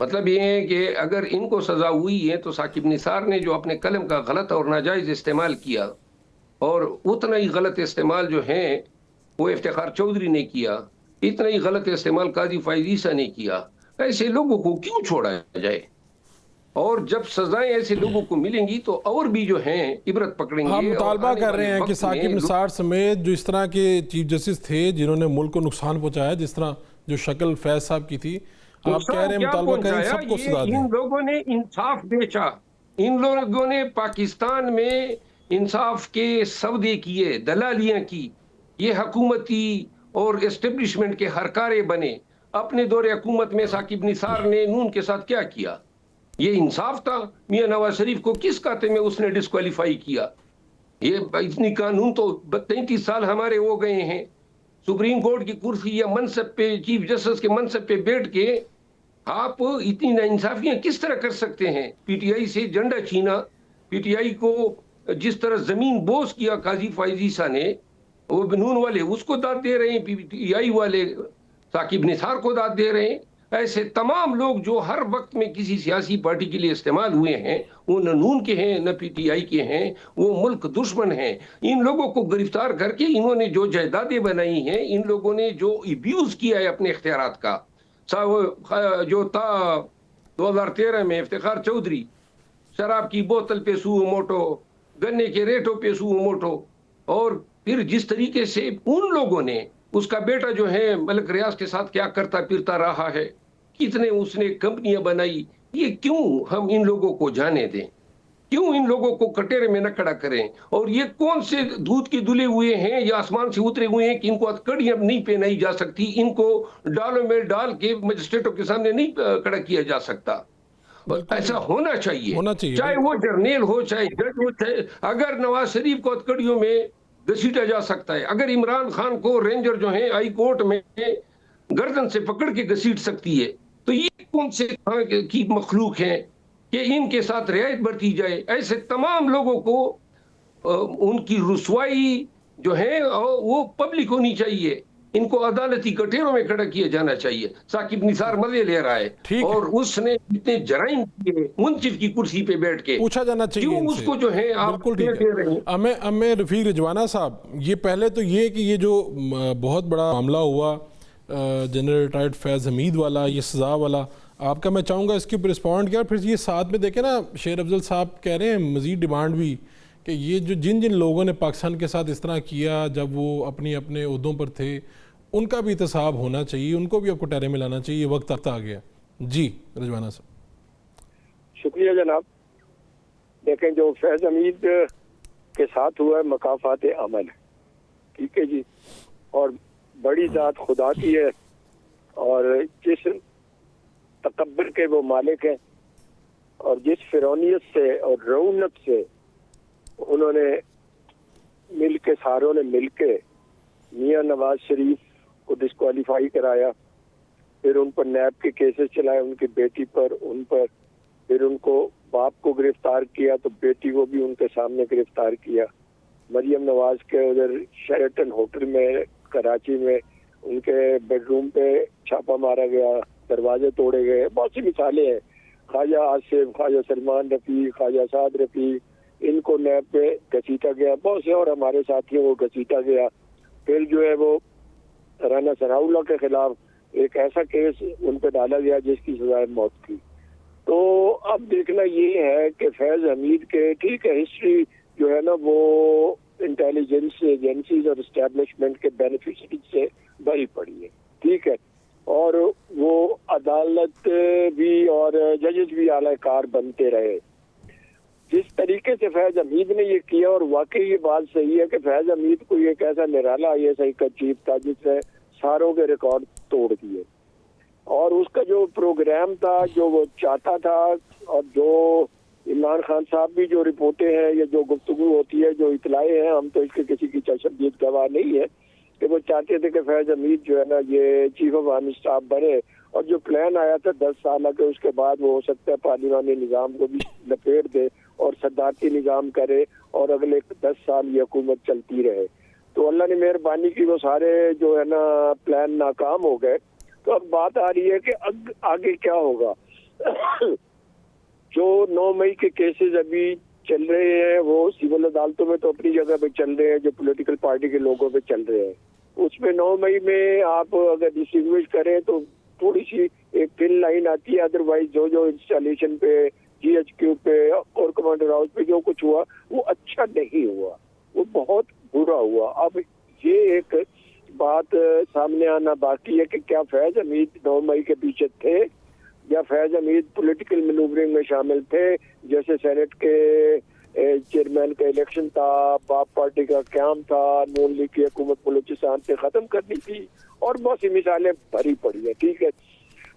مطلب یہ ہے کہ اگر ان کو سزا ہوئی ہے تو ثاقب نثار نے جو اپنے قلم کا غلط اور ناجائز استعمال کیا، اور اتنا ہی غلط استعمال جو ہے وہ افتخار چودھری نے کیا، اتنا ہی غلط استعمال قاضی فائز عیسیٰ نے کیا، ایسے لوگوں کو کیوں چھوڑا جائے؟ اور جب سزائیں ایسے لوگوں کو ملیں گی تو اور بھی جو ہیں عبرت پکڑیں ہم گے، اور مطالبہ آنے کر رہے والے ہیں کہ وقت میں ثاقب نثار سمیت جو اس طرح کے چیف جسٹس تھے جنہوں نے ملک کو نقصان پہنچایا، جس طرح جو شکل فیض صاحب کی تھی، آپ کہہ نقصان رہے ہیں کیا مطالبہ کریں پہنچایا؟ سب کو یہ سزا دیں۔ ان لوگوں نے انصاف بیچا، ان لوگوں نے پاکستان میں انصاف کے سودے کیے، دلالیاں کی، یہ حکومتی اور اسٹیبلشمنٹ کے ہرکارے بنے۔ اپنے دور حکومت میں ثاقب نثار نے نون کے ساتھ کیا کیا؟ یہ انصاف تھا؟ میاں نواز شریف کو کس کاتے میں اس نے ڈسکوالیفائی کیا؟ یہ اتنی قانون تو 33 سال ہمارے ہو گئے ہیں، سپریم کورٹ کی کرسی یا منصب پہ، چیف جسٹس کے منصب پہ بیٹھ کے آپ اتنی ناانصافیاں کس طرح کر سکتے ہیں؟ پی ٹی آئی سے جھنڈا چھینا، پی ٹی آئی کو جس طرح زمین بوس کیا قاضی فائز عیسیٰ نے، وہ نون والے اس کو داد دے رہے ہیں، پی ٹی آئی والے ثاقب نثار کو داد دے رہے ہیں۔ ایسے تمام لوگ جو ہر وقت میں کسی سیاسی پارٹی کے لیے استعمال ہوئے ہیں، وہ نہ نون کے ہیں نہ پی ٹی آئی کے ہیں، وہ ملک دشمن ہیں۔ ان لوگوں کو گرفتار کر کے انہوں نے جو جائیدادیں بنائی ہیں، ان لوگوں نے جو ابیوز کیا ہے اپنے اختیارات کا، جو تھا 2013 میں افتخار چودھری شراب کی بوتل پہ سو موٹو، گنے کے ریٹوں پہ سو موٹو، اور پھر جس طریقے سے ان لوگوں نے اس کا بیٹا جو ہے ملک ریاض کے ساتھ کیا کرتا پھرتا رہا ہے، کتنے اس نے کمپنیاں بنائی، یہ کیوں ہم ان لوگوں کو جانے دیں؟ کیوں ان لوگوں کو کٹیرے میں نہ کھڑا کریں؟ اور یہ کون سے دودھ کے دلے ہوئے ہیں یا آسمان سے اترے ہوئے ہیں کہ ان کو ہتکڑیاں نہیں پہنائی جا سکتی، ان کو ڈالوں میں ڈال کے مجسٹریٹوں کے سامنے نہیں کھڑا کیا جا سکتا؟ ایسا ہونا چاہیے، ہونا چاہیے چاہے وہ جرنیل ہو چاہے جج ہو، چاہے اگر نواز شریف کو ہتکڑیوں میں گھسیٹا جا سکتا ہے، اگر عمران خان کو رینجر جو ہیں ہائی کورٹ میں گردن سے پکڑ کے گھسیٹ سکتی ہے، تو یہ کون سے کی مخلوق ہیں کہ ان کے ساتھ رعایت برتی جائے؟ ایسے تمام لوگوں کو ان کی رسوائی جو ہے وہ پبلک ہونی چاہیے، ان کو عدالتی کٹہروں میں کھڑا کیا جانا چاہیے۔ ثاقب نثار مزے لے رہا ہے ٹھیک ہے، اور اس نے اتنے جرائم کیے منصف کی کرسی پہ بیٹھ کے، پوچھا جانا چاہیے کیوں ان اس سے۔ کو جو ہے آپ بالکل دے ٹھیک ہے۔ رہے ہیں؟ ہمیں رفیق رجوانہ صاحب، یہ پہلے تو یہ کہ یہ جو بہت بڑا معاملہ ہوا جنرل ریٹائرڈ فیض حمید والا، یہ سزا والا، آپ کا میں چاہوں گا اس کے اوپر رسپونڈ کیا، پھر یہ ساتھ میں دیکھیں نا شیر افضل صاحب کہہ رہے ہیں مزید ڈیمانڈ بھی کہ یہ جو جن لوگوں نے پاکستان کے ساتھ اس طرح کیا جب وہ اپنے عہدوں پر تھے، ان کا بھی احتساب ہونا چاہیے، ان کو بھی اب کٹہرے میں لانا چاہیے، وقت آ گیا۔ جی رجوانہ صاحب۔ شکریہ جناب۔ دیکھیں جو فیض حمید کے ساتھ ہوا ہے مکافات عمل ہے، ٹھیک ہے جی، اور بڑی ذات خدا کی ہے، اور جس تکبر کے وہ مالک ہیں اور جس فرعونیت سے اور رونق سے انہوں نے مل کے ساروں نے مل کے میاں نواز شریف کو ڈسکوالیفائی کرایا، پھر ان پر نیب کے کیسز چلائے، ان کی بیٹی پر، ان پر، پھر ان کو باپ کو گرفتار کیا تو بیٹی کو بھی ان کے سامنے گرفتار کیا، مریم نواز کے ادھر شیرٹن ہوٹل میں کراچی میں ان کے بیڈ روم پہ چھاپا مارا گیا، دروازے توڑے گئے، بہت سی مثالیں ہیں، خواجہ آصف، خواجہ سلمان رفیق، خواجہ سعد رفیق، ان کو نیب پہ گھسیٹا گیا، بہت سے اور ہمارے ساتھیوں کو گھسیٹا گیا، پھر جو ہے وہ رانا ثناء اللہ کے خلاف ایک ایسا کیس ان پہ ڈالا گیا جس کی سزائے موت تھی۔ تو اب دیکھنا یہ ہے کہ فیض حمید کے ٹھیک ہے ہسٹری جو ہے نا وہ انٹیلیجنس ایجنسیز اور اسٹیبلشمنٹ کے بینیفیشری سے بھری پڑی ہے، ٹھیک ہے، اور وہ عدالت بھی اور ججز بھی اعلی کار بنتے رہے۔ جس طریقے سے فیض حمید نے یہ کیا، اور واقعی یہ بات صحیح ہے کہ فیض حمید کو ایک ایسا نرالا ISI کا چیف تھا جس نے ساروں کے ریکارڈ توڑ دیے، اور اس کا جو پروگرام تھا جو وہ چاہتا تھا، اور جو عمران خان صاحب بھی جو رپورٹیں ہیں یا جو گفتگو ہوتی ہے، جو اطلاعیں ہیں، ہم تو اس کے کسی کی چشمدید گواہ نہیں ہے، کہ وہ چاہتے تھے کہ فیض حمید جو ہے نا یہ چیف آف آرمی اسٹاف بنے، اور جو پلان آیا تھا 10 سالہ کے اس کے بعد وہ ہو سکتا ہے پارلیمانی نظام کو بھی لپیٹ دے اور صدارتی نظام کرے اور اگلے 10 سال یہ حکومت چلتی رہے۔ تو اللہ نے مہربانی کی وہ سارے جو ہے نا پلان ناکام ہو گئے۔ تو اب بات آ رہی ہے کہ آگے کیا ہوگا۔ جو 9 مئی کے کیسز ابھی چل رہے ہیں وہ سول عدالتوں میں تو اپنی جگہ پہ چل رہے ہیں، جو پولیٹیکل پارٹی کے لوگوں پہ چل رہے ہیں، اس میں 9 مئی میں آپ اگر ڈسٹنگوش کریں تو تھوڑی سی ایک تھن لائن آتی ہے، ادروائز جو انسٹالیشن پہ، جی ایچ کیو پہ اور کمانڈر ہاؤس پہ جو کچھ ہوا وہ اچھا نہیں ہوا، وہ بہت برا ہوا۔ اب یہ ایک بات سامنے آنا باقی ہے کہ کیا فیض حمید 9 مئی کے پیچھے تھے یا فیض حمید پولیٹیکل مینوورنگ میں شامل تھے، جیسے سینٹ کے چیئرمین کا الیکشن تھا، باپ پارٹی کا قیام تھا، نون لیگ کی حکومت بلوچستان سے ختم کرنی تھی، اور بہت سی مثالیں بھری پڑی ہیں۔ ٹھیک ہے،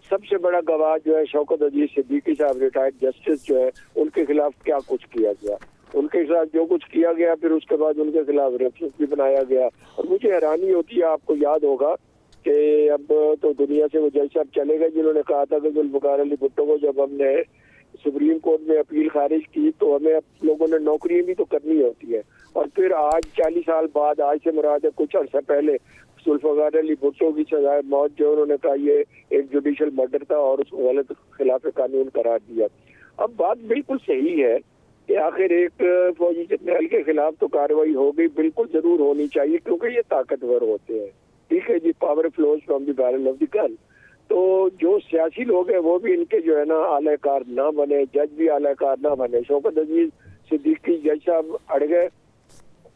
سب سے بڑا گواہ جو ہے شوکت عزیز صدیقی صاحب ریٹائرڈ جسٹس جو ہے، ان کے خلاف کیا کچھ کیا گیا، ان کے ساتھ جو کچھ کیا گیا پھر اس کے بعد ان کے خلاف ریفرنس بھی بنایا گیا، اور مجھے حیرانی ہوتی ہے، آپ کو یاد ہوگا کہ اب تو دنیا سے وہ جج صاحب چلے گئے جنہوں نے کہا تھا کہ ذوالفقار علی بھٹو کو جب ہم نے سپریم کورٹ میں اپیل خارج کی تو ہمیں اب لوگوں نے نوکری بھی تو کرنی ہوتی ہے، اور پھر آج 40 سال بعد، آج سے مراد ہے کچھ عرصہ پہلے، ذوالفقار علی بھٹو کی سزائے موت جو انہوں نے کہا یہ ایک جوڈیشل مرڈر تھا اور اس کو غلط خلاف قانون قرار دیا۔ اب بات بالکل صحیح ہے کہ آخر ایک فوجی جرنیل کے خلاف تو کارروائی ہو گئی، بالکل ضرور ہونی چاہیے کیونکہ یہ طاقتور ہوتے ہیں، ٹھیک ہے جی، power flows from the barrel of the gun. تو جو سیاسی لوگ ہیں وہ بھی ان کے جو ہے نا اعلی کار نہ بنے، جج بھی اعلی کار نہ بنے۔ شوکت عزیز صدیقی جج صاحب اڑ گئے،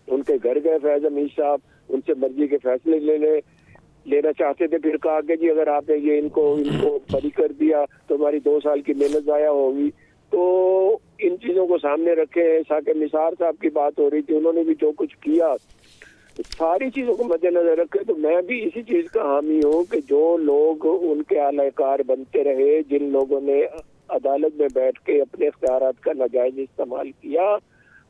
ان کے گھر گئے فیض حمید صاحب، ان سے مرضی کے فیصلے لینا چاہتے تھے، پھر کہا کہ جی اگر آپ نے یہ ان کو بری کر دیا تو ہماری 2 سال کی محنت ضائع ہوگی۔ تو ان چیزوں کو سامنے رکھے، ثاقب نثار صاحب کی بات ہو رہی تھی، انہوں نے بھی جو کچھ کیا، ساری چیزوں کو مد نظر رکھے تو میں بھی اسی چیز کا حامی ہوں کہ جو لوگ ان کے اعلی کار بنتے رہے، جن لوگوں نے عدالت میں بیٹھ کے اپنے اختیارات کا ناجائز استعمال کیا،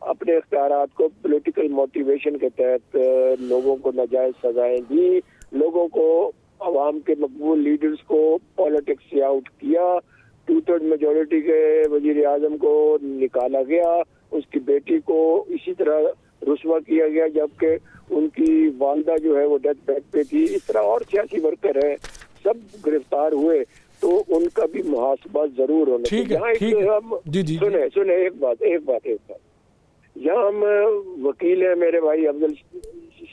اپنے اختیارات کو پولیٹیکل موٹیویشن کے تحت لوگوں کو ناجائز سزائیں دی، لوگوں کو، عوام کے مقبول لیڈرز کو پالیٹکس سے آؤٹ کیا، 2/3 میجورٹی کے وزیر اعظم کو نکالا گیا، اس کی بیٹی کو اسی طرح رسوا کیا گیا جبکہ ان کی والدہ جو ہے وہ ڈیتھ بیڈ پہ تھی، اس طرح اور سیاسی ورکر ہیں سب گرفتار ہوئے، تو ان کا بھی محاسبہ ضرور ہونا چاہیے۔ سنیں ایک بات یہاں ہم وکیل ہیں، میرے بھائی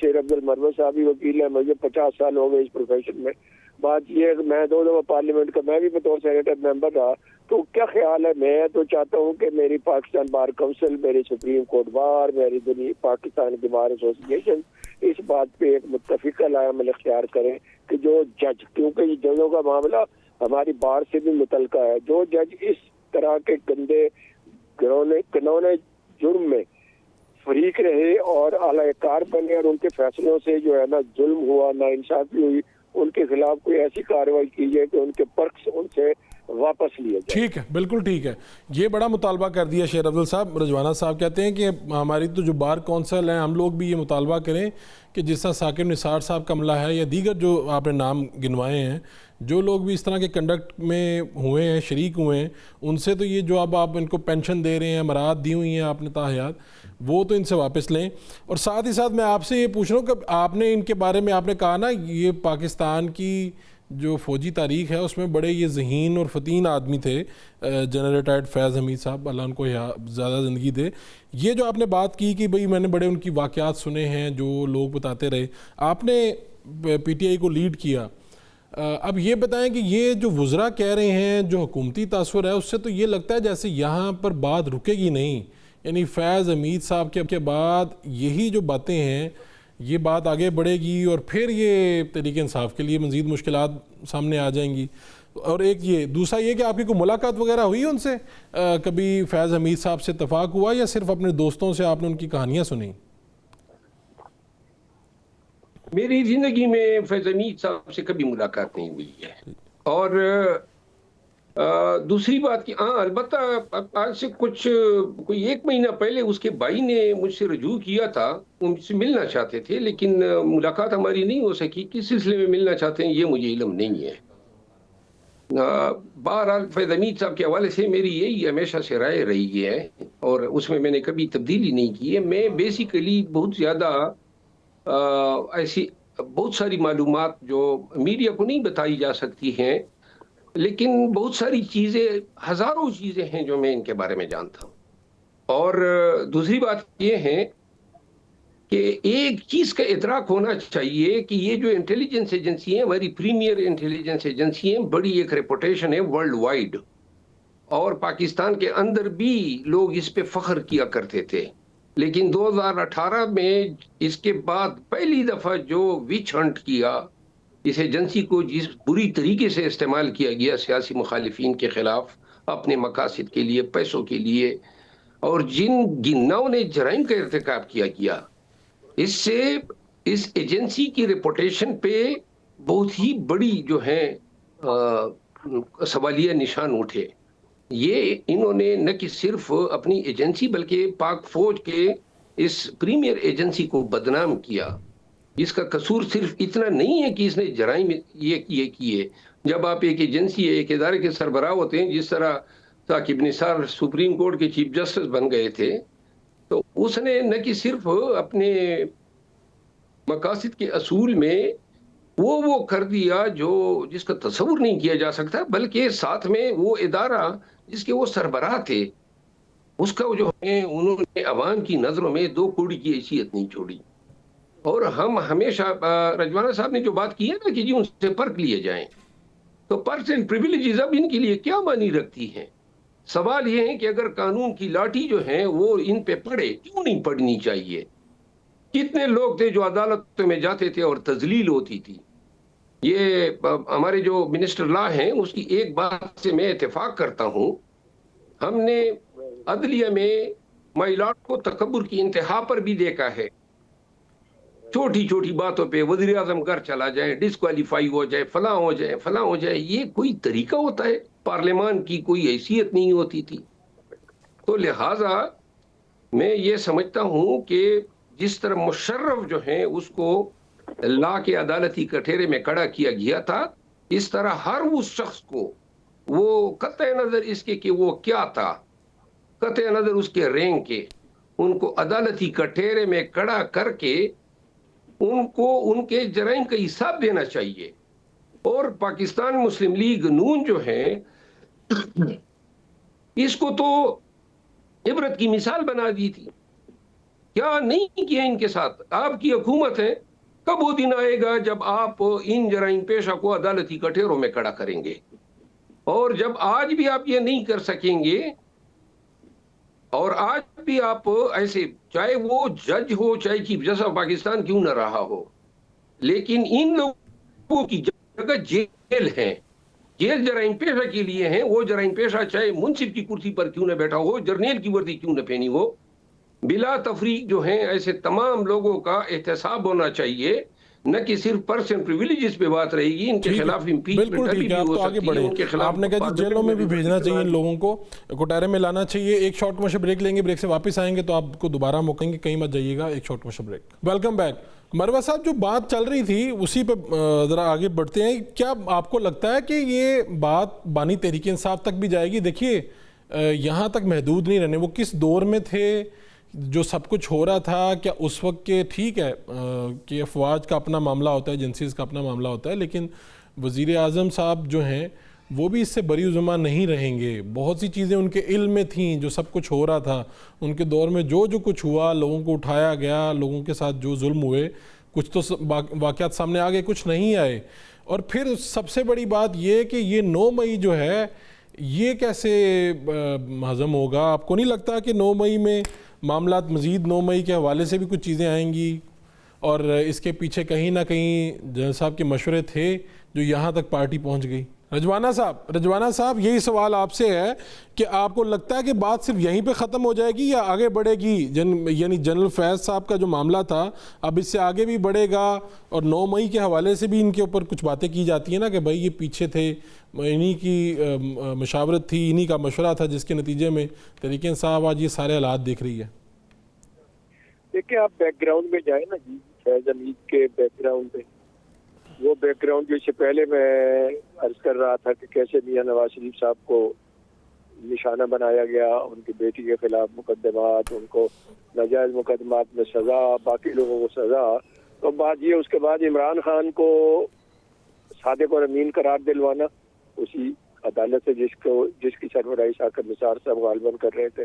شیر عبد المروت صاحب بھی وکیل ہیں، مجھے 50 سال ہو گئے اس پروفیشن میں۔ بات یہ ہے کہ میں 2 دفعہ پارلیمنٹ کا میں بھی بطور سینیٹر ممبر رہا، تو کیا خیال ہے، میں تو چاہتا ہوں کہ میری پاکستان بار کونسل، میری سپریم کورٹ بار، میری پاکستان کی بار ایسوسیشن اس بات پہ ایک متفق عمل اختیار کریں کہ جو جج، کیونکہ یہ ججوں کا معاملہ ہماری بار سے بھی متعلقہ ہے، جو جج اس طرح کے گندے گنونے جرم میں فریق رہے اور اعلی کار بنے اور ان کے فیصلوں سے جو ہے نا ظلم ہوا، ناانصافی ہوئی، ان کے خلاف کوئی ایسی کارروائی کی جائے کہ ان کے پرکس ان سے واپس لیے جائے۔ ٹھیک ہے، بالکل ٹھیک ہے، یہ بڑا مطالبہ کر دیا شیر افضل صاحب۔ رضوانہ صاحب کہتے ہیں کہ ہماری تو جو بار کونسل ہیں، ہم لوگ بھی یہ مطالبہ کریں کہ جس طرح ثاقب نثار صاحب کا عملہ ہے یا دیگر جو آپ نے نام گنوائے ہیں، جو لوگ بھی اس طرح کے کنڈکٹ میں ہوئے ہیں، شریک ہوئے ہیں، ان سے تو یہ جو اب آپ ان کو پینشن دے رہے ہیں، امارات دی ہوئی ہیں آپ نے تاحیات، وہ تو ان سے واپس لیں۔ اور ساتھ ہی ساتھ میں آپ سے یہ پوچھ رہا ہوں کہ آپ نے ان کے بارے میں آپ نے کہا نا، یہ پاکستان کی جو فوجی تاریخ ہے اس میں بڑے یہ ذہین اور فتین آدمی تھے، جنرل ریٹائرڈ فیض حمید صاحب، اللہ ان کو زیادہ زندگی دے۔ یہ جو آپ نے بات کی کہ بھئی میں نے بڑے ان کی واقعات سنے ہیں جو لوگ بتاتے رہے، آپ نے پی ٹی آئی کو لیڈ کیا، اب یہ بتائیں کہ یہ جو وزراء کہہ رہے ہیں، جو حکومتی تاثر ہے، اس سے تو یہ لگتا ہے جیسے یہاں پر بات رکے گی نہیں، یعنی فیض حمید صاحب کے بعد یہی جو باتیں ہیں یہ بات آگے بڑھے گی اور پھر یہ تحریک انصاف کے لیے مزید مشکلات سامنے آ جائیں گی۔ اور ایک یہ دوسرا یہ کہ آپ کی کوئی ملاقات وغیرہ ہوئی ان سے، کبھی فیض حمید صاحب سے اتفاق ہوا یا صرف اپنے دوستوں سے آپ نے ان کی کہانیاں سنی؟ میری زندگی میں فیض حمید صاحب سے کبھی ملاقات نہیں ہوئی ہے، اور دوسری بات کہ البتہ آج سے کوئی 1 مہینہ پہلے اس کے بھائی نے مجھ سے رجوع کیا تھا، وہ مجھ سے ملنا چاہتے تھے لیکن ملاقات ہماری نہیں ہو سکی۔ کس سلسلے میں ملنا چاہتے ہیں یہ مجھے علم نہیں ہے۔ بہرحال فیض حمید صاحب کے حوالے سے میری یہی ہمیشہ سے رائے رہی ہے اور اس میں نے کبھی تبدیلی نہیں کی ہے۔ میں بیسیکلی بہت زیادہ ایسی بہت ساری معلومات جو میڈیا کو نہیں بتائی جا سکتی ہیں، لیکن بہت ساری چیزیں، ہزاروں چیزیں ہیں جو میں ان کے بارے میں جانتا ہوں. اور دوسری بات یہ ہے کہ ایک چیز کا ادراک ہونا چاہیے کہ یہ جو انٹیلیجنس ایجنسی ہیں، ہماری پریمیئر انٹیلیجنس ایجنسی ہیں، بڑی ایک ریپوٹیشن ہے ورلڈ وائڈ، اور پاکستان کے اندر بھی لوگ اس پہ فخر کیا کرتے تھے. لیکن 2018 میں اس کے بعد پہلی دفعہ جو وچ ہنٹ کیا اس ایجنسی کو، جس بری طریقے سے استعمال کیا گیا سیاسی مخالفین کے خلاف اپنے مقاصد کے لیے، پیسوں کے لیے، اور جن گناؤں نے جرائم کا ارتکاب کیا گیا، اس سے اس ایجنسی کی ریپوٹیشن پہ بہت ہی بڑی جو ہے سوالیہ نشان اٹھے. یہ انہوں نے نہ کہ صرف اپنی ایجنسی بلکہ پاک فوج کے اس پریمیئر ایجنسی کو بدنام کیا. اس کا قصور صرف اتنا نہیں ہے کہ اس نے جرائم یہ کیے. جب آپ ایک ایجنسی، ایک ادارے کے سربراہ ہوتے ہیں، جس طرح ثاقب نثار سپریم کورٹ کے چیف جسٹس بن گئے تھے، تو اس نے نہ کہ صرف اپنے مقاصد کے اصول میں وہ کر دیا جو جس کا تصور نہیں کیا جا سکتا، بلکہ ساتھ میں وہ ادارہ جس کے وہ سربراہ تھے، اس کا جو ہے انہوں نے عوام کی نظروں میں دو کوڑی کی حیثیت نہیں چھوڑی. اور ہم ہمیشہ رجوانہ صاحب نے جو بات کی ہے نا کہ جی ان سے پرکھ لیے جائیں، تو پرکس اینڈ پریویلیجز اب ان کے لیے کیا معنی رکھتی ہیں؟ سوال یہ ہے کہ اگر قانون کی لاٹھی جو ہے وہ ان پہ پڑے، کیوں نہیں پڑنی چاہیے؟ کتنے لوگ تھے جو عدالتوں میں جاتے تھے اور تذلیل ہوتی تھی. یہ ہمارے جو منسٹر لا ہیں، اس کی ایک بات سے میں اتفاق کرتا ہوں. ہم نے عدلیہ میں مائی لاٹ کو تکبر کی انتہا پر بھی دیکھا ہے. چھوٹی چھوٹی باتوں پہ وزیر اعظم گھر چلا جائے، ڈسکوالیفائی ہو جائے، فلاں ہو جائے، فلاں ہو جائے. یہ کوئی طریقہ ہوتا ہے؟ پارلیمان کی کوئی حیثیت نہیں ہوتی تھی. تو لہٰذا میں یہ سمجھتا ہوں کہ جس طرح مشرف جو ہیں اس کو لا کے عدالتی کٹہرے میں کھڑا کیا گیا تھا، اس طرح ہر اس شخص کو، وہ قطع نظر اس کے کہ وہ کیا تھا، قطع نظر اس کے رینک کے، ان کو عدالتی کٹہرے میں کھڑا کر کے ان کو ان کے جرائم کا حساب دینا چاہیے. اور پاکستان مسلم لیگ نون جو ہے، اس کو تو عبرت کی مثال بنا دی تھی. کیا نہیں کیا ان کے ساتھ؟ آپ کی حکومت ہے، کب وہ دن آئے گا جب آپ ان جرائم پیشہ کو عدالتی کٹہروں میں کھڑا کریں گے؟ اور جب آج بھی آپ یہ نہیں کر سکیں گے، اور آج بھی آپ ایسے، چاہے وہ جج ہو، چاہے چیف جسٹس آف پاکستان کیوں نہ رہا ہو، لیکن ان لوگوں کی جگہ جیل ہے. جیل جرائم پیشہ کے لیے ہیں. وہ جرائم پیشہ چاہے منصف کی کرسی پر کیوں نہ بیٹھا ہو، جرنیل کی وردی کیوں نہ پہنی ہو، بلا تفریق جو ہیں ایسے تمام لوگوں کا احتساب ہونا چاہیے. نہ کہ صرف پرسن پریویلیجز پہ بات رہے گی. ان کے خلاف امپیچمنٹ بالکل ٹھیک ہے. آپ تو آگے بڑھیں. آپ نے کہا جی جیلوں میں بھی بھیجنا چاہیے ان لوگوں کو، کٹہرے میں لانا چاہیے. ایک شارٹ موشن بریک لیں گے، بریک سے واپس آئیں گے تو آپ کو دوبارہ موقعیں گے، کہیں مت جائیے گا. ایک short motion break. Welcome back. Marwa صاحب، جو بات چل رہی تھی اسی پہ ذرا آگے بڑھتے ہیں. کیا آپ کو لگتا ہے کہ یہ بات بانی تحریک انصاف تک بھی جائے گی؟ دیکھیے یہاں تک محدود نہیں رہنے. وہ کس دور میں تھے جو سب کچھ ہو رہا تھا، کیا اس وقت کے ٹھیک ہے کہ افواج کا اپنا معاملہ ہوتا ہے، ایجنسیز کا اپنا معاملہ ہوتا ہے، لیکن وزیر اعظم صاحب جو ہیں وہ بھی اس سے بری زباں نہیں رہیں گے. بہت سی چیزیں ان کے علم میں تھیں جو سب کچھ ہو رہا تھا ان کے دور میں. جو کچھ ہوا، لوگوں کو اٹھایا گیا، لوگوں کے ساتھ جو ظلم ہوئے، کچھ تو واقعات سامنے آ گئے، کچھ نہیں آئے. اور پھر سب سے بڑی بات یہ کہ یہ 9 مئی جو ہے یہ کیسے ہضم ہوگا؟ آپ کو نہیں لگتا کہ 9 مئی میں معاملات مزید 9 مئی کے حوالے سے بھی کچھ چیزیں آئیں گی، اور اس کے پیچھے کہیں نہ کہیں جنرل صاحب کے مشورے تھے جو یہاں تک پارٹی پہنچ گئی؟ رجوانہ صاحب یہی سوال آپ سے ہے کہ آپ کو لگتا ہے کہ بات صرف یہیں پہ ختم ہو جائے گی یا آگے بڑھے گی؟ یعنی جنرل فیض صاحب کا جو معاملہ تھا اب اس سے آگے بھی بڑھے گا، اور 9 مئی کے حوالے سے بھی ان کے اوپر کچھ باتیں کی جاتی ہیں نا کہ بھائی یہ پیچھے تھے، انہی کی مشاورت تھی، انہی کا مشورہ تھا جس کے نتیجے میں تحریک انصاف آج یہ سارے حالات دیکھ رہی ہے. دیکھیں آپ بیک گراؤنڈ میں جائیں نا جی، فیض حمید کے بیک گراؤنڈ پہ، وہ بیک گراؤنڈ جس سے پہلے میں عرض کر رہا تھا کہ کیسے میاں نواز شریف صاحب کو نشانہ بنایا گیا، ان کی بیٹی کے خلاف مقدمات، ان کو ناجائز مقدمات میں سزا، باقی لوگوں کو سزا. تو بات یہ، اس کے بعد عمران خان کو صادق اور امین قرار دلوانا، اسی عدالت سے جس کی سربراہی شاکر نثار صاحب غالباً کر رہے تھے،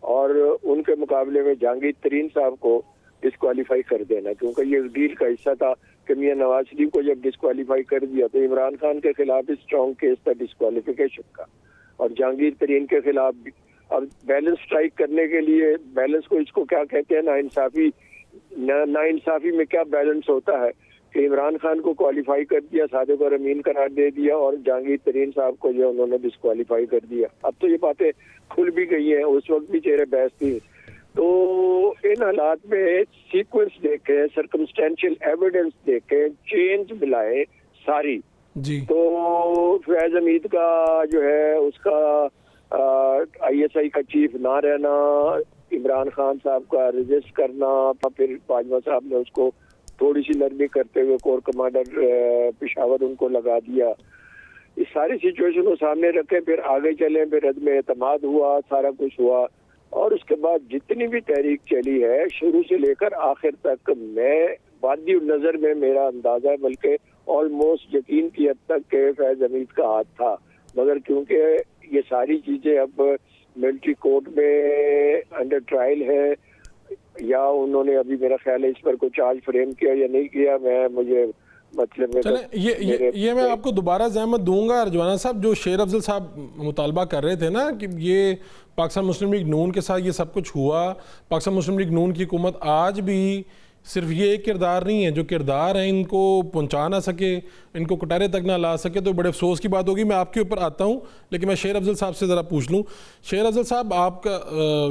اور ان کے مقابلے میں جہانگیر ترین صاحب کو ڈسکوالیفائی کر دینا، کیونکہ یہ ڈیل کا حصہ تھا کہ میاں نواز شریف کو جب ڈسکوالیفائی کر دیا تو عمران خان کے خلاف بھی اسٹرانگ کیس تھا ڈسکوالیفیکیشن کا، اور جہانگیر ترین کے خلاف بھی۔ اب بیلنس اسٹرائک کرنے کے لیے، بیلنس کو اس کو کیا کہتے ہیں، نا انصافی میں کیا بیلنس ہوتا ہے کہ عمران خان کو کوالیفائی کر دیا، صادق اور امین قرار دے دیا، اور جہانگیر ترین صاحب کو جو انہوں نے ڈسکوالیفائی کر دیا۔ اب تو یہ باتیں کھل بھی گئی ہیں، اس وقت بھی چہرے بحث تھی۔ تو ان حالات میں سیکوینس دیکھیں، سرکمسٹینشیل ایویڈنس دیکھیں، چینج ملائیں ساری، جی تو فیض حمید کا جو ہے اس کا آئی ایس آئی کا چیف نہ رہنا، عمران خان صاحب کا رجسٹ کرنا، پھر باجوہ صاحب نے اس کو تھوڑی سی نرمی کرتے ہوئے کور کمانڈر پشاور ان کو لگا دیا، اس ساری سچویشن کو سامنے رکھیں، پھر آگے چلیں، پھر عدم اعتماد ہوا، سارا کچھ ہوا، اور اس کے بعد جتنی بھی تحریک چلی ہے شروع سے لے کر آخر تک، میں وادی النظر میں میرا اندازہ ہے، بلکہ آلموسٹ یقین کی حد تک کہ فیض حمید کا ہاتھ تھا، مگر کیونکہ یہ ساری چیزیں اب ملٹری کورٹ میں انڈر ٹرائل ہے، یا انہوں نے ابھی میرا خیال ہے اس پر کوئی چارج فریم کیا یا نہیں کیا، مجھے مطلب یہ میں آپ کو دوبارہ زحمت دوں گا رجوانہ صاحب، جو شیر افضل صاحب مطالبہ کر رہے تھے نا کہ یہ پاکستان مسلم لیگ نون کے ساتھ یہ سب کچھ ہوا، پاکستان مسلم لیگ نون کی حکومت آج بھی صرف یہ ایک کردار نہیں ہے، جو کردار ہیں ان کو پہنچا نہ سکے، ان کو کٹارے تک نہ لا سکے، تو بڑے افسوس کی بات ہوگی۔ میں آپ کے اوپر آتا ہوں، لیکن میں شیر افضل صاحب سے ذرا پوچھ لوں۔ شیر افضل صاحب، آپ کا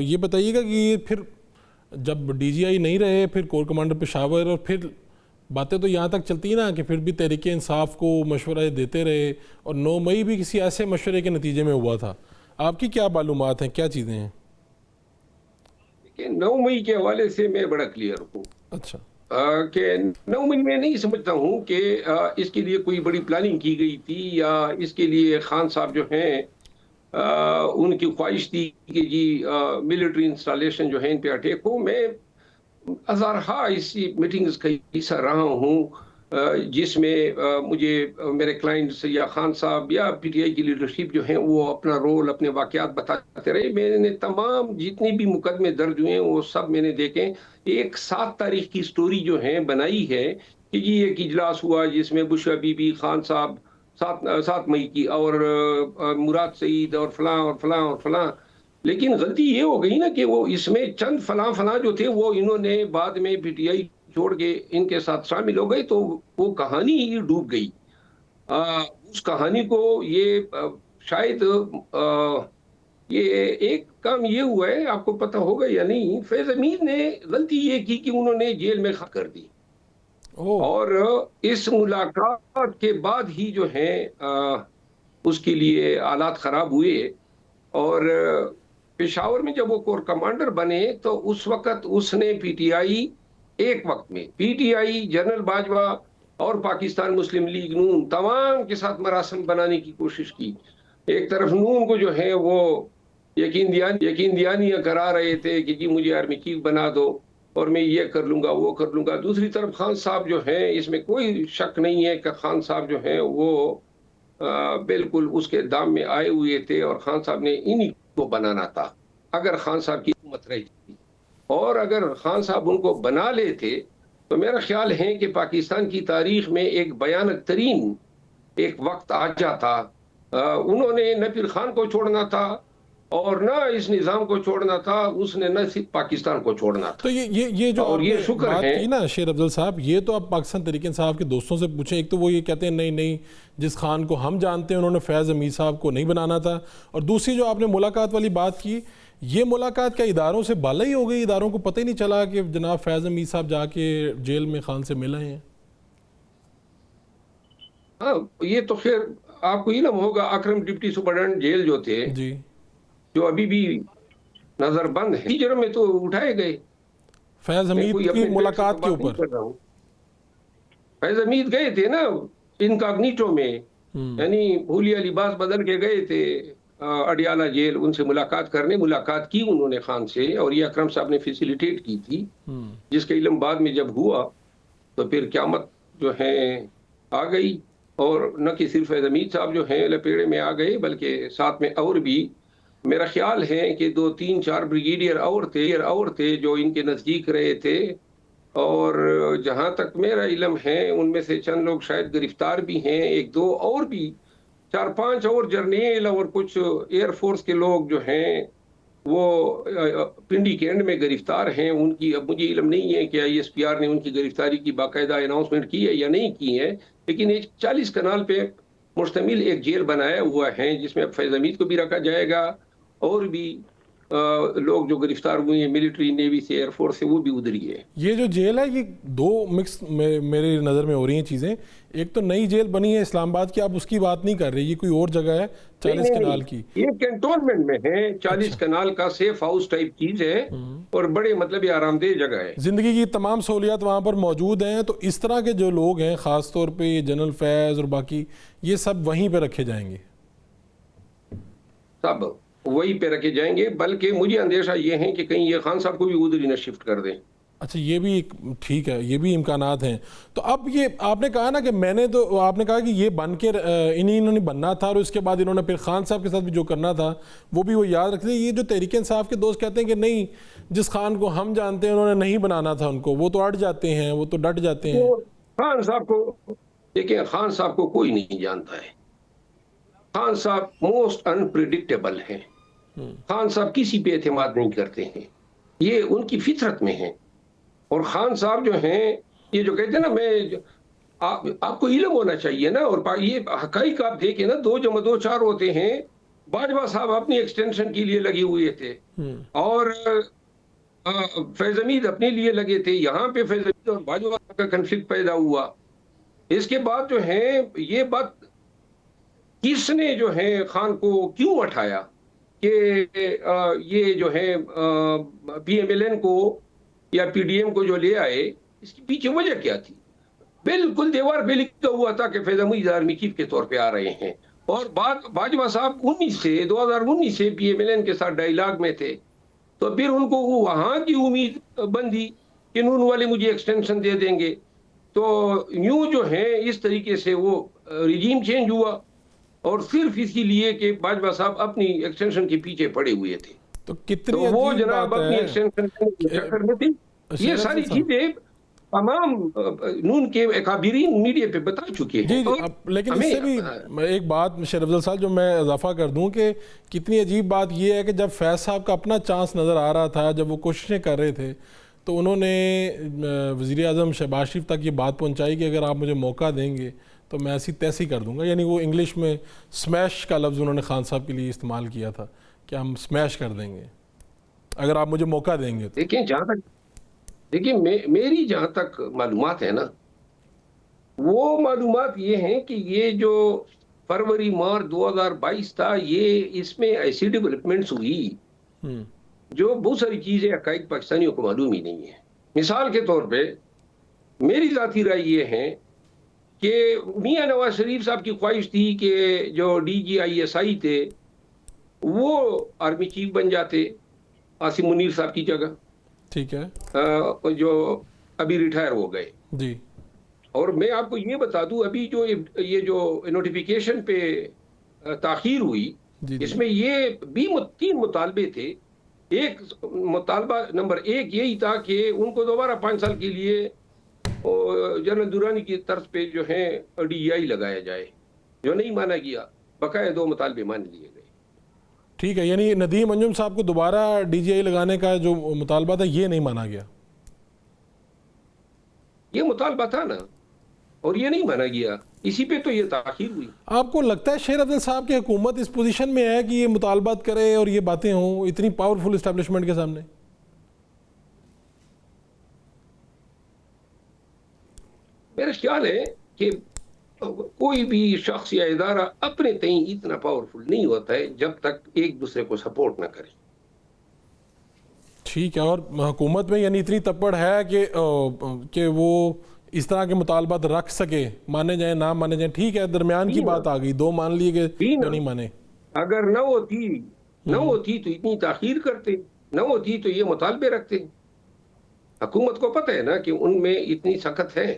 یہ بتائیے گا کہ پھر جب ڈی جی آئی نہیں رہے، پھر کور کمانڈر پشاور، اور پھر باتیں تو یہاں تک چلتی نا کہ پھر بھی تحریک انصاف کو مشورہ دیتے رہے، اور 9 مئی بھی کسی ایسے مشورے کے نتیجے میں ہوا تھا، آپ کی کیا معلومات ہیں، کیا چیزیں ہیں؟ 9 مئی کے حوالے سے میں بڑا کلیئر ہوں، اچھا، کہ 9 مئی میں نہیں سمجھتا ہوں کہ اس کے لیے کوئی بڑی پلاننگ کی گئی تھی، یا اس کے لیے خان صاحب جو ہیں ان کی خواہش تھی کہ جی ملٹری انسٹالیشن جو ہے ان پہ اٹیک ہو۔ میں ہزارہا اسی میٹنگز کا حصہ رہا ہوں جس میں مجھے میرے کلائنٹس یا خان صاحب یا پی ٹی آئی کی لیڈرشپ جو ہیں وہ اپنا رول، اپنے واقعات بتاتے رہے۔ میں نے تمام جتنی بھی مقدمے درج ہوئے ہیں وہ سب میں نے دیکھے۔ ایک 7 تاریخ کی سٹوری جو ہے بنائی ہے کہ یہ ایک اجلاس ہوا جس میں بشرا بی بی، خان صاحب 7 مئی کی، اور مراد سعید اور فلاں اور فلاں اور فلاں، لیکن غلطی یہ ہو گئی نا کہ وہ اس میں چند فلاں جو تھے وہ انہوں نے بعد میں پی ٹی آئی چھوڑ کے ان کے ساتھ شامل ہو گئے، تو وہ کہانی ہی ڈوب گئی۔ اس کہانی کو یہ شاید یہ ایک کام یہ ہوا ہے، آپ کو پتہ ہوگا یا نہیں، فیض حمید نے غلطی یہ کی کہ انہوں نے جیل میں خاک کر دی، اور اس ملاقات کے بعد ہی جو ہے اس کے لیے حالات خراب ہوئے، اور پشاور میں جب وہ کور کمانڈر بنے تو اس وقت اس نے پی ٹی آئی، ایک وقت میں P T I, general Bajwa اور پاکستان مسلم لیگ نون تمام کے ساتھ مراسم بنانے کی کوشش کی۔ ایک طرف نون کو جو ہے وہ یقین دہانیاں کرا رہے تھے کہ جی مجھے آرمی چیف بنا دو اور میں یہ کر لوں گا وہ کر لوں گا، دوسری طرف خان صاحب جو ہیں، اس میں کوئی شک نہیں ہے کہ خان صاحب جو ہیں وہ بالکل اس کے دام میں آئے ہوئے تھے، اور خان صاحب نے انہی کو بنانا تھا اگر خان صاحب کی حکومت رہی تھی، اور اگر خان صاحب ان کو بنا لیتے تو میرا خیال ہے کہ پاکستان کی تاریخ میں ایک بھیانک ترین ایک وقت آ جاتا۔ انہوں نے نہ پھر خان کو چھوڑنا تھا اور نہ اس نظام کو چھوڑنا تھا، اس نے نہ صرف پاکستان کو چھوڑنا تھا۔ تو یہ جو اور یہ شکر بات ہے کی نا شیر افضل صاحب، یہ تو آپ پاکستان تحریک انصاف کے دوستوں سے پوچھیں، ایک تو وہ یہ کہتے ہیں نہیں جس خان کو ہم جانتے ہیں انہوں نے فیض حمید صاحب کو نہیں بنانا تھا، اور دوسری جو آپ نے ملاقات والی بات کی، یہ ملاقات کیا اداروں سے بالا ہی ہو گئی؟ اداروں کو پتہ ہی نہیں چلا کہ جناب فیض حمید صاحب جا کے جیل میں خان سے ملے ہیں؟ ہاں، یہ تو خیر آپ کو علم ہوگا، اکرم ڈپٹی سپرڈنٹ جیل جو تھے، جی، جو ابھی بھی نظر بند ہے، ٹیچر میں تو اٹھائے گئے فیض حمید کی ملاقات کے اوپر۔ فیض حمید گئے تھے نا انکاگنیٹو میں، یعنی بھولیا لباس بدل کے گئے تھے اڈیالہ جیل، ان سے ملاقات کرنے، ملاقات کی انہوں نے خان سے، اور یہ اکرم صاحب نے فیسیلیٹیٹ کی تھی، جس کا علم بعد میں جب ہوا تو پھر قیامت جو ہے آ گئی۔ اور نہ کہ صرف فیض حمید صاحب جو ہیں لپیڑے میں آ گئے، بلکہ ساتھ میں اور بھی میرا خیال ہے کہ 2-3-4 بریگیڈیئر اور تھے جو ان کے نزدیک رہے تھے، اور جہاں تک میرا علم ہے ان میں سے چند لوگ شاید گرفتار بھی ہیں، 1-2 اور بھی 4-5 اور جرنیل اور کچھ ایئر فورس کے لوگ جو ہیں وہ پنڈی کینڈ میں گرفتار ہیں۔ ان کی اب مجھے علم نہیں ہے کہ ISPR نے ان کی گرفتاری کی باقاعدہ اناؤنسمنٹ کی ہے یا نہیں کی ہے، لیکن ایک 40 کنال پہ مشتمل ایک جیل بنایا ہوا ہے جس میں اب فیض حمید کو بھی رکھا جائے گا، اور بھی لوگ جو گرفتار ہوئے ہیں ملٹری، نیوی سے، ایئر فورس سے، وہ بھی ادھر ہی ہے۔ یہ جو جیل ہے یہ دو مکس میری نظر میں ہو رہی ہیں چیزیں۔ ایک تو نئی جیل بنی ہے اسلام آباد کی، آپ اس کی بات نہیں کر رہے، یہ کوئی اور جگہ ہے 40 کنال کی؟ یہ کینٹونمنٹ میں ہے، 40 کنال کا سیف ہاؤس ٹائپ چیز ہے، اور بڑے مطلب یہ آرام دہ جگہ ہے، زندگی کی تمام سہولیات وہاں پر موجود ہیں۔ تو اس طرح کے جو لوگ ہیں خاص طور پہ یہ جنرل فیض اور باقی، یہ سب وہیں پہ رکھے جائیں گے؟ سب وہی پہ رکھے جائیں گے، بلکہ مجھے اندیشہ یہ ہے کہ کہیں یہ خان صاحب کو بھی ادھر ہی نہ شفٹ کر دیں۔ اچھا، یہ بھی ٹھیک ہے، یہ بھی امکانات ہیں۔ تو اب یہ آپ نے کہا نا کہ آپ نے کہا کہ یہ بن کے انہوں نے بننا تھا، اور اس کے بعد انہوں نے پھر خان صاحب کے ساتھ بھی جو کرنا تھا وہ بھی وہ یاد رکھتے ہیں۔ یہ جو تحریک انصاف کے دوست کہتے ہیں کہ نہیں، جس خان کو ہم جانتے ہیں انہوں نے نہیں بنانا تھا ان کو، وہ تو اٹ جاتے ہیں، وہ تو ڈٹ جاتے ہیں۔ خان صاحب کو دیکھیں، خان صاحب کو کوئی نہیں جانتا ہے۔ خان صاحب موسٹ انپریڈکٹیبل ہیں، خان صاحب کسی پہ اعتماد نہیں کرتے ہیں، یہ ان کی فطرت میں ہے۔ اور خان صاحب جو ہیں، یہ جو کہتے ہیں نا، آپ کو علم ہونا چاہیے نا، اور یہ حقائق آپ دیکھیں نا، 2 + 2 4 ہوتے ہیں۔ باجوہ صاحب اپنی ایکسٹینشن کے لیے لگے ہوئے تھے، اور فیض حمید اپنے لیے لگے تھے۔ یہاں پہ فیض حمید اور باجوہ کا کنفلکٹ پیدا ہوا۔ اس کے بعد جو ہے یہ بات کس نے جو ہے خان کو کیوں اٹھایا کہ یہ جو ہے PMLN کو یا PDM کو جو لے آئے، اس کی پیچھے وجہ کیا تھی؟ بالکل دیوار پہ لکھا ہوا تھا کہ فیض حمید آرمی چیف کے طور پہ آ رہے ہیں، اور باجوہ صاحب 2019 سے PMLN کے ساتھ ڈائیلاگ میں تھے، تو پھر ان کو وہاں کی امید بندھی کہ نون والے مجھے ایکسٹینشن دے دیں گے، تو یوں جو ہے اس طریقے سے وہ ریجیم چینج ہوا، اور صرف اسی لیے کہ باجوہ صاحب اپنی ایکسٹینشن کے پیچھے پڑے ہوئے تھے۔ تو کتنی وہ عجیب جناب بات اپنی ہے ایکسٹینشن کے چکر میں تھی۔ یہ ساری چیزیں تمام نون کے اکابرین میڈیا پہ بتا چکے ہیں۔ جی، لیکن اس سے بھی ایک بات شیر افضل صاحب جو میں اضافہ کر دوں کہ کتنی عجیب بات یہ ہے کہ جب فیض صاحب کا اپنا چانس نظر آ رہا تھا، جب وہ کوششیں کر رہے تھے، تو انہوں نے وزیر اعظم شہباز شریف تک یہ بات پہنچائی کہ اگر آپ مجھے موقع دیں گے تو میں ایسی تیسی کر دوں گا، یعنی وہ انگلش میں سمیش کا لفظ انہوں نے خان صاحب کے لیے استعمال کیا تھا کہ ہم سمیش کر دیں گے اگر آپ مجھے موقع دیں گے۔ دیکھیں میری جہاں تک معلومات ہے نا، وہ معلومات یہ ہیں کہ یہ جو فروری مارچ 2022 تھا، یہ اس میں ایسی ڈیولپمنٹس ہوئی جو بہت ساری چیزیں حقائق پاکستانیوں کو معلوم ہی نہیں ہے۔ مثال کے طور پہ میری ذاتی رائے یہ ہے کہ میاں نواز شریف صاحب کی خواہش تھی کہ جو DGISI تھے وہ آرمی چیف بن جاتے عاصم منیر صاحب کی جگہ، ٹھیک ہے، جو ابھی ریٹائر ہو گئے۔ جی، اور میں آپ کو یہ بتا دوں، ابھی جو یہ جو نوٹیفیکیشن پہ تاخیر ہوئی، اس میں یہ بھی 3 مطالبے تھے۔ ایک مطالبہ نمبر 1 یہی تھا کہ ان کو دوبارہ 5 سال کے لیے جنرل درانی کی طرز پہ جو ہے DGI لگایا جائے، جو نہیں مانا گیا، بقایا 2 مطالبے مان لیے گئے۔ ٹھیک ہے، یعنی ندیم انجم صاحب کو دوبارہ DGI لگانے کا جو مطالبہ تھا یہ نہیں مانا گیا؟ یہ مطالبہ تھا نا، اور یہ نہیں مانا گیا، اسی پہ تو یہ تاخیر ہوئی۔ آپ کو لگتا ہے شیر افضل صاحب کی حکومت اس پوزیشن میں ہے کہ یہ مطالبات کرے اور یہ باتیں ہوں اتنی پاورفل اسٹیبلشمنٹ کے سامنے؟ میرا خیال ہے کہ کوئی بھی شخص یا ادارہ اپنے تئیں اتنا پاورفل نہیں ہوتا ہے جب تک ایک دوسرے کو سپورٹ نہ کرے۔ ٹھیک ہے، اور حکومت میں یعنی اتنی تپڑ ہے کہ وہ اس طرح کے مطالبات رکھ سکے، مانے جائیں نہ مانے جائیں، ٹھیک ہے، درمیان کی بات آ گئی، 2 مان لیے گئے، 2 نہیں مانے۔ اگر نہ ہوتی تو اتنی تاخیر کرتے، نہ ہوتی تو یہ مطالبے رکھتے۔ حکومت کو پتہ ہے نا کہ ان میں اتنی سخت ہے،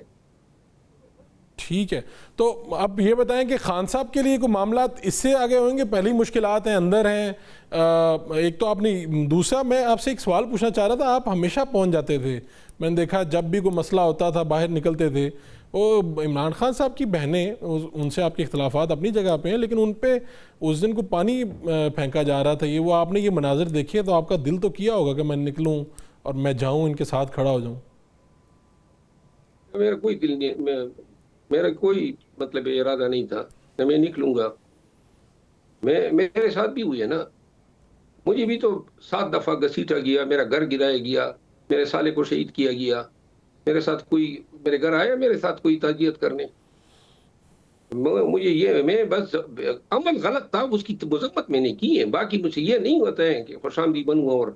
ٹھیک ہے، تو اب یہ بتائیں کہ خان صاحب کے لیے کوئی معاملات اس سے آگے ہوئیں گے؟ پہلی مشکلات ہیں اندر ہیں، ایک تو آپ نے دوسرا میں آپ سے ایک سوال پوچھنا چاہ رہا تھا، آپ ہمیشہ پہنچ جاتے تھے، میں نے دیکھا جب بھی کوئی مسئلہ ہوتا تھا باہر نکلتے تھے، وہ عمران خان صاحب کی بہنیں ان سے آپ کے اختلافات اپنی جگہ پہ ہیں، لیکن ان پہ اس دن کو پانی پھینکا جا رہا تھا، یہ وہ آپ نے یہ مناظر دیکھے تو آپ کا دل تو کیا ہوگا کہ میں نکلوں اور میں جاؤں ان کے ساتھ کھڑا ہو جاؤں؟ میرا کوئی دل نہیں، میرا کوئی مطلب ارادہ نہیں تھا کہ میں نکلوں گا. میرے ساتھ بھی ہوئی ہے نا، مجھے بھی تو 7 دفعہ گھسیٹا گیا، میرا گھر گرایا گیا، میرے سالے کو شہید کیا گیا، میرے ساتھ کوئی میرے گھر آیا میرے ساتھ کوئی تعزیت کرنے. مجھے یہ میں بس عمل غلط تھا اس کی مذمت میں نے کی ہے، باقی مجھے یہ نہیں ہوتا ہے کہ خوش آمدید بنوں. اور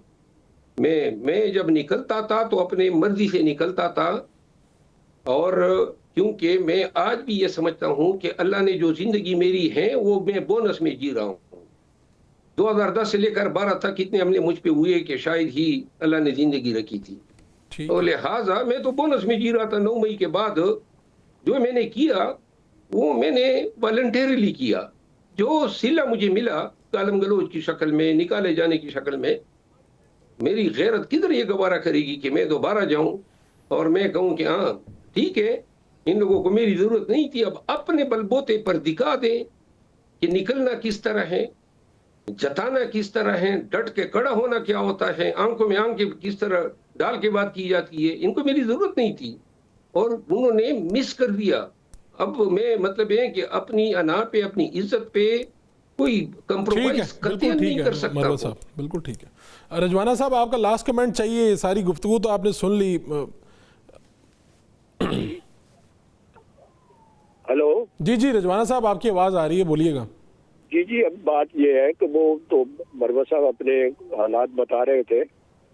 میں جب نکلتا تھا تو اپنے مرضی سے نکلتا تھا، اور کیونکہ میں آج بھی یہ سمجھتا ہوں کہ اللہ نے جو زندگی میری ہے وہ میں بونس میں جی رہا ہوں. 2010 سے لے کر 12 تک کتنے حملے مجھ پہ ہوئے کہ شاید ہی اللہ نے زندگی رکھی تھی، تو لہٰذا میں تو بونس میں جی رہا تھا. 9 مئی کے بعد جو میں نے کیا وہ میں نے والنٹیرلی کیا. جو صلہ مجھے ملا گالم گلوچ کی شکل میں، نکالے جانے کی شکل میں، میری غیرت کدھر یہ گوارا کرے گی کہ میں دوبارہ جاؤں اور میں کہوں کہ ہاں ٹھیک ہے ان لوگوں کو میری ضرورت نہیں تھی، اب اپنے بلبوتے پر دکھا دیں کہ نکلنا کس طرح ہے، جتانا کس طرح ہے، ڈٹ کے کڑا ہونا کیا ہوتا ہے، آنکھوں میں آنکھیں کس طرح ڈال کے بات کی جاتی ہے. ان کو میری ضرورت نہیں تھی اور انہوں نے مس کر دیا. اب میں مطلب ہے کہ اپنی انا پہ اپنی عزت پہ کوئی کمپرومائز کرتے نہیں کر سکتا. مروت صاحب بالکل ٹھیک ہے. رجوانہ صاحب آپ کا لاسٹ کمنٹ چاہیے، ساری گفتگو تو آپ نے سن لی. ہلو جی رجوانہ صاحب آپ کی آواز آ رہی ہے، بولیے گا. جی اب بات یہ ہے کہ وہ تو مروت صاحب اپنے حالات بتا رہے تھے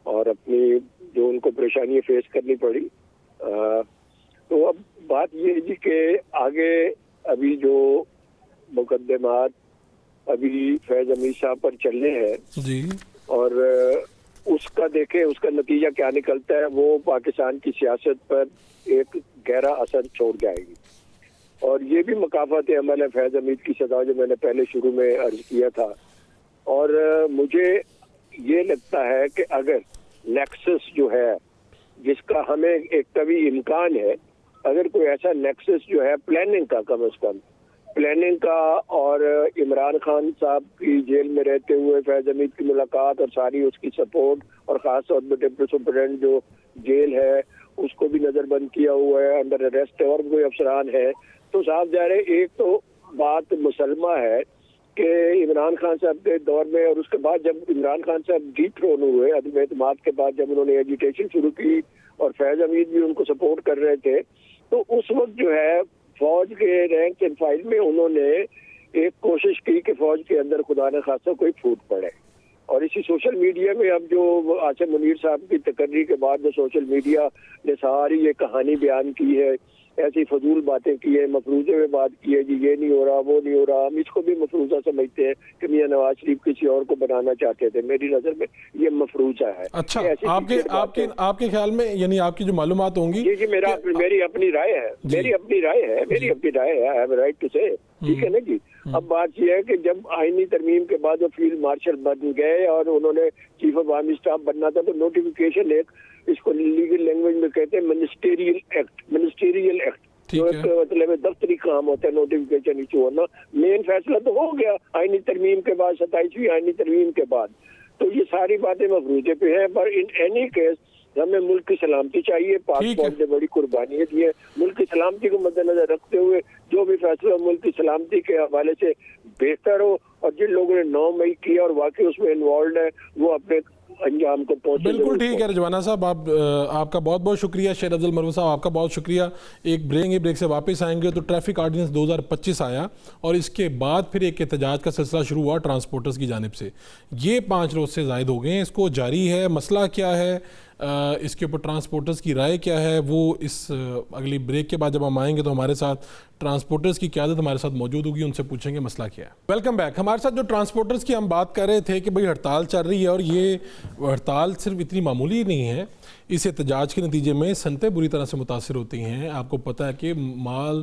اور اپنی جو ان کو پریشانی فیس کرنی پڑی. تو اب بات یہ جی کہ آگے ابھی جو مقدمات ابھی فیض امید صاحب پر چلنے ہیں جی، اور اس کا دیکھیں اس کا نتیجہ کیا نکلتا ہے، وہ پاکستان کی سیاست پر ایک گہرا اثر چھوڑ جائے گی. اور یہ بھی مکافات عمل ہے فیض امید کی سزا، جو میں نے پہلے شروع میں عرض کیا تھا. اور مجھے یہ لگتا ہے کہ اگر نیکسس جو ہے جس کا ہمیں ایک طویل امکان ہے، اگر کوئی ایسا نیکسس جو ہے پلاننگ کا، کم از کم پلاننگ کا، اور عمران خان صاحب کی جیل میں رہتے ہوئے فیض امید کی ملاقات اور ساری اس کی سپورٹ، اور خاص طور پہ ڈپٹی سپرنٹینڈنٹ جو جیل ہے اس کو بھی نظر بند کیا ہوا ہے، انڈر اریسٹ اور کوئی افسران ہے. تو صاحب ظاہر ہے ایک تو بات مسلمہ ہے کہ عمران خان صاحب کے دور میں، اور اس کے بعد جب عمران خان صاحب ڈی تھرون ہوئے عدم اعتماد کے بعد، جب انہوں نے ایجیٹیشن شروع کی اور فیض امید بھی ان کو سپورٹ کر رہے تھے، تو اس وقت جو ہے فوج کے رینک اینڈ فائل میں انہوں نے ایک کوشش کی کہ فوج کے اندر خدا نہ خاصہ کوئی پھوٹ پڑے. اور اسی سوشل میڈیا میں اب جو عاصم منیر صاحب کی تقرری کے بعد جو سوشل میڈیا نے ساری یہ کہانی بیان کی ہے، ایسی فضول باتیں کی ہے، مفروضے میں بات کی ہے، جی یہ نہیں ہو رہا وہ نہیں ہو رہا. ہم اس کو بھی مفروضہ سمجھتے ہیں کہ میاں نواز شریف کسی اور کو بنانا چاہتے تھے. میری نظر میں یہ مفروضہ ہے. اچھا، آپ کے خیال میں یعنی آپ کی جو معلومات ہوں گی، جی میری اپنی رائے ہے، میری اپنی رائے ہے، آئی ایم رائٹ ٹو سے، ٹھیک ہے نا جی. اب بات یہ ہے کہ جب آئینی ترمیم کے بعد وہ فیلڈ مارشل بن گئے اور انہوں نے چیف آف آرمی اسٹاف بننا تھا، تو نوٹیفیکیشن ایک، اس کو لیگل لینگویج میں کہتے ہیں منسٹیریل ایکٹ، جو ایک مطلب دفتری کام ہوتا ہے نوٹیفیکیشن ایشو ہونا. مین فیصلہ تو ہو گیا آئینی ترمیم کے بعد، 27ویں آئینی ترمیم کے بعد. تو یہ ساری باتیں مفروضے پہ ہیں، پر ان اینی کیس ہمیں ملک کی سلامتی چاہیے. پاک فوج نے بڑی قربانیاں دی ہیں، ملک کی سلامتی کو مد نظر رکھتے ہوئے جو بھی فیصلہ ملک کی سلامتی کے حوالے سے بہتر ہو، اور جن لوگوں نے 9 مئی کیا اور واقعی اس میں انوالوڈ ہے، وہ اپنے انجام کو پہنچے. بالکل ٹھیک ہے رجوانہ صاحب، آپ کا بہت بہت شکریہ. شیر افضل مروت صاحب آپ کا بہت شکریہ. ایک بریک سے واپس آئیں گے. تو ٹریفک آرڈیننس 2025 آیا اور اس کے بعد پھر ایک احتجاج کا سلسلہ شروع ہوا ٹرانسپورٹرز کی جانب سے. یہ 5 روز سے زائد ہو گئے ہیں، اس کو جاری ہے. مسئلہ کیا ہے، اس کے اوپر ٹرانسپورٹرز کی رائے کیا ہے، وہ اس اگلی بریک کے بعد جب ہم آئیں گے تو ہمارے ساتھ ٹرانسپورٹرز کی قیادت ہمارے ساتھ موجود ہوگی، ان سے پوچھیں گے مسئلہ کیا ہے. Welcome back. ہمارے ساتھ جو ٹرانسپورٹرز کی ہم بات کر رہے تھے کہ بھئی ہڑتال چل رہی ہے، اور یہ ہڑتال صرف اتنی معمولی نہیں ہے. اس احتجاج کے نتیجے میں صنعتیں بری طرح سے متاثر ہوتی ہیں. آپ کو پتہ ہے کہ مال